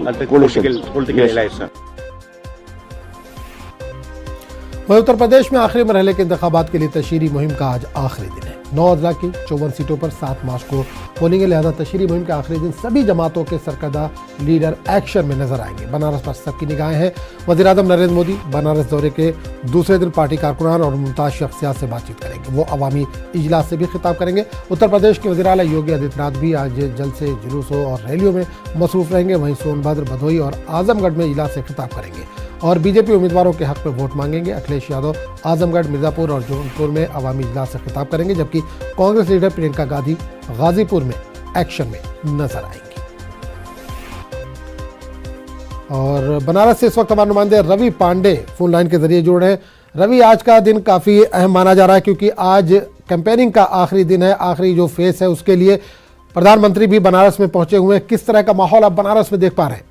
at the political election. वहीं उत्तर प्रदेश में आखिरी मरहले के इंतखाबात के लिए तशहीरी मुहिम का आज आखिरी दिन है। 9 अजला की 54 सीटों पर 7 मार्च को पोलिंग है, लिहाजा तशहीरी मुहिम के आखिरी दिन सभी जमातों के सरकर्दा लीडर एक्शन में नजर आएंगे। बनारस पर सबकी निगाहें हैं। वज़ीर-ए-आज़म नरेंद्र मोदी बनारस दौरे के दूसरे दिन पार्टी कारकुनान और मुमताज़ शख्सियात से बातचीत करेंगे। वो अवामी इजलास से भी खिताब करेंगे। उत्तर प्रदेश के वज़ीर आला योगी आदित्यनाथ भी आज जलसे, जुलूसों और रैलियों में मसरूफ रहेंगे। वहीं सोनभद्र, भदोही और आजमगढ़ में इजलास से खिताब करेंगे और बीजेपी उम्मीदवारों के हक में वोट मांगेंगे। अखिलेश यादव आजमगढ़, मिर्जापुर और जौनपुर में अवामी इजलास से खिताब करेंगे, जबकि कांग्रेस लीडर प्रियंका गांधी गाजीपुर में एक्शन में नजर आएंगी। और बनारस से इस वक्त हमारे नुमाइंदे रवि पांडे फोन लाइन के जरिए जुड़ रहे हैं। रवि, आज का दिन काफी अहम माना जा रहा है क्योंकि आज कैंपेनिंग का आखिरी दिन है, आखिरी जो फेस है उसके लिए प्रधानमंत्री भी बनारस में पहुंचे हुए हैं। किस तरह का माहौल आप बनारस में देख पा रहे हैं?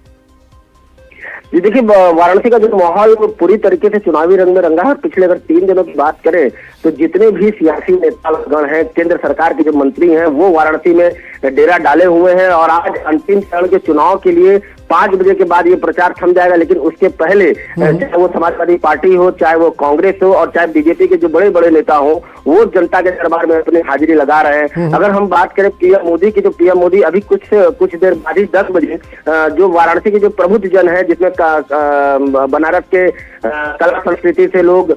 जी देखिए, वाराणसी का जो माहौल वो पूरी तरीके से चुनावी रंग में रंगा है। पिछले अगर 3 दिनों की बात करें तो जितने भी सियासी नेतागण हैं, केंद्र सरकार के जो मंत्री हैं, वो वाराणसी में डेरा डाले हुए हैं और आज अंतिम चरण के चुनाव के लिए 5 बजे के बाद ये प्रचार थम जाएगा। लेकिन उसके पहले चाहे वो समाजवादी पार्टी हो, चाहे वो कांग्रेस हो और चाहे बीजेपी के जो बड़े बड़े नेता हो, वो जनता के दरबार में अपनी हाजिरी लगा रहे हैं। अगर हम बात करें पीएम मोदी की, तो पीएम मोदी अभी कुछ देर बाद ही 10 बजे जो वाराणसी के जो प्रबुद्ध जन है, जिसमें बनारस के कला संस्कृति से लोग,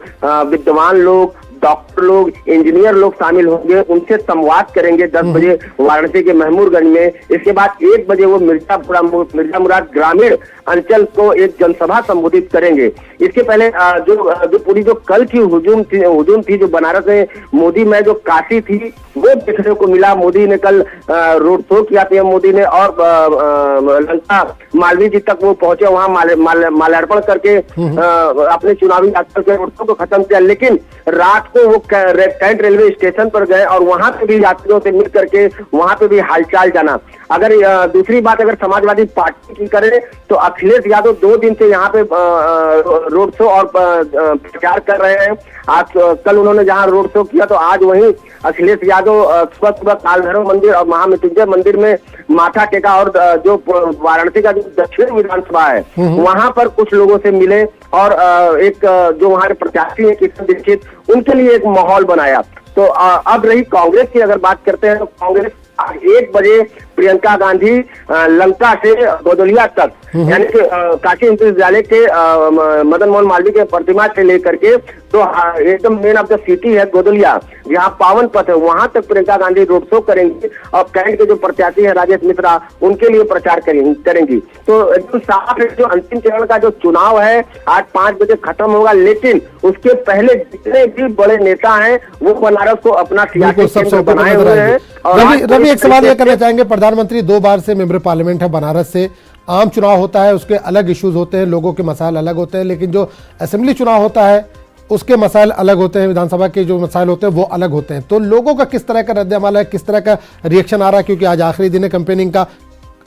विद्वान लोग, डॉक्टर लोग, इंजीनियर लोग शामिल होंगे, उनसे संवाद करेंगे 10 बजे वाराणसी के महमूदगंज में। इसके बाद 1 बजे वो मिर्जा मुराद ग्रामीण अंचल को एक जनसभा संबोधित करेंगे। इसके पहले जो पूरी जो कल की हुजूम थी जो बनारस में मोदी में जो काशी थी, वो देखने को मिला। मोदी ने कल रोड शो किया, पीएम मोदी ने, और लंका मालवीय जी तक वो पहुंचे, वहां माल्यार्पण करके अपने चुनावी यात्रा के रोड शो को खत्म किया। लेकिन रात को वो कैंट रेलवे स्टेशन पर गए और वहां पे भी यात्रियों से मिल करके वहां पे भी हालचाल जाना। अगर दूसरी बात अगर समाजवादी पार्टी की करें तो अखिलेश यादव 2 दिन से यहाँ पे रोड शो और प्रचार कर रहे हैं। आज कल उन्होंने जहाँ रोड शो किया तो आज वहीं अखिलेश यादव सुबह कालभैरव मंदिर और महामृत्युंजय मंदिर में माथा टेका और जो वाराणसी का जो दक्षिण विधानसभा है वहां पर कुछ लोगों से मिले और एक जो वहां के प्रत्याशी है किशन दीक्षित, उनके लिए एक माहौल बनाया। तो अब रही कांग्रेस की अगर बात करते हैं तो कांग्रेस 1 बजे प्रियंका गांधी लंका से गोदलिया तक, यानी कि काशी विश्वविद्यालय के मदन मोहन मालवीय के प्रतिमा से लेकर के तो एकदम मेन ऑफ द सिटी है गोदलिया, जहाँ पावन पथ है, वहां तक प्रियंका गांधी रोड शो करेंगी और कैंट के जो प्रत्याशी है राजेश मिश्रा, उनके लिए प्रचार करेंगी। तो एकदम साफ है, जो अंतिम चरण का जो चुनाव है आज 5 बजे खत्म होगा। लेकिन उसके पहले जितने भी बड़े नेता हैं वो बनारस को अपना सियासी केंद्र बनाए हुए हैं। रवि, एक सवाल यह करना चाहेंगे, प्रधानमंत्री 2 बार से मेंबर पार्लियामेंट है बनारस से, आम चुनाव होता है उसके अलग इश्यूज होते हैं, लोगों के मसाइल अलग होते हैं, लेकिन जो असेंबली चुनाव होता है उसके मसाइल अलग होते हैं, विधानसभा के जो मसाइल होते हैं वो अलग होते हैं। तो लोगों का किस तरह का रद्द-ए-अमल है, किस तरह का रिएक्शन आ रहा है, क्योंकि आज आखिरी दिन है कैंपेनिंग का,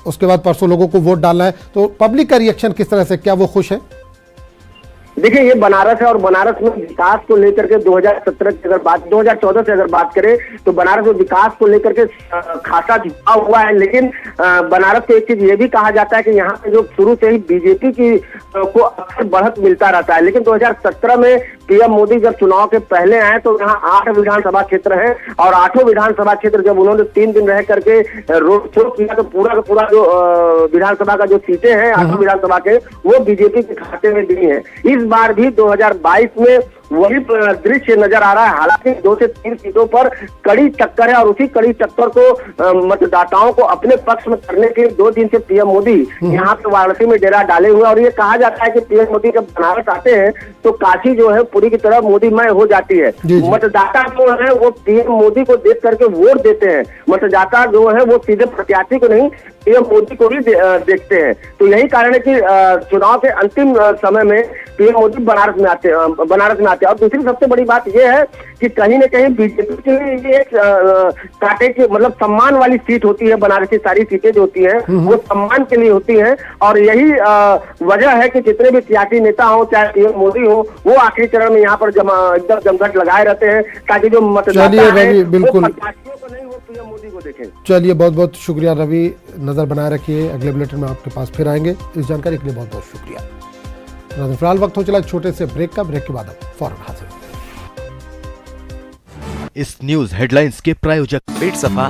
उसके बाद परसों लोगों को वोट डालना है, तो पब्लिक का रिएक्शन किस तरह से, क्या वो खुश है? देखिए, ये बनारस है और बनारस में विकास को लेकर के 2014 से अगर बात करें तो बनारस में विकास को लेकर के खासा झुकाव हुआ है। लेकिन बनारस को एक चीज ये भी कहा जाता है कि यहाँ पे जो शुरू से ही बीजेपी की को अक्सर बढ़त मिलता रहता है। लेकिन 2017 में पीएम मोदी जब चुनाव के पहले आए तो यहाँ 8 विधानसभा क्षेत्र है और 8 विधानसभा क्षेत्र जब उन्होंने 3 दिन रह करके रोड शो किया तो पूरा का पूरा जो विधानसभा का जो सीटें हैं 8 विधानसभा के, वो बीजेपी के खाते में दी है। इस बार भी 2022 में वही दृश्य नजर आ रहा है। हालांकि 2 से 3 सीटों पर कड़ी टक्कर है और उसी कड़ी टक्कर को मतदाताओं को अपने पक्ष में करने के लिए 2 दिन से पीएम मोदी यहाँ पे वाराणसी में डेरा डाले हुए। और ये कहा जाता है कि पीएम मोदी जब बनारस आते हैं तो काशी जो है पूरी की तरह मोदीमय हो जाती है। मतदाता जो है वो पीएम मोदी को देख करके वोट देते हैं। मतदाता जो है वो सीधे प्रत्याशी को नहीं, पीएम मोदी को ही देखते हैं। तो यही कारण है कि चुनाव के अंतिम समय में पीएम मोदी बनारस में आते हैं। और दूसरी सबसे बड़ी बात यह है कि कहीं न कहीं बीजेपी के लिए ये एक कांटे की मतलब सम्मान वाली सीट होती है। बनारस की सारी सीटें जो होती हैं वो सम्मान के लिए होती हैं और यही वजह है कि जितने भी सियासी नेता हो, चाहे पीएम मोदी हो, वो आखिरी चरण में यहाँ पर एकदम जमघट लगाए रहते हैं ताकि जो मतदाता है वो प्रत्याशियों को नहीं, वो पीएम मोदी को देखें। चलिए, बहुत बहुत शुक्रिया रवि, नजर बनाए रखिए, अगले बुलेटिन में आपके पास फिर आएंगे। इस जानकारी के लिए बहुत बहुत शुक्रिया। फिलहाल वक्त हो चला एक छोटे से ब्रेक का, ब्रेक के बाद अब फौरन हाजिर। इस न्यूज हेडलाइंस के प्रायोजक पेट सफा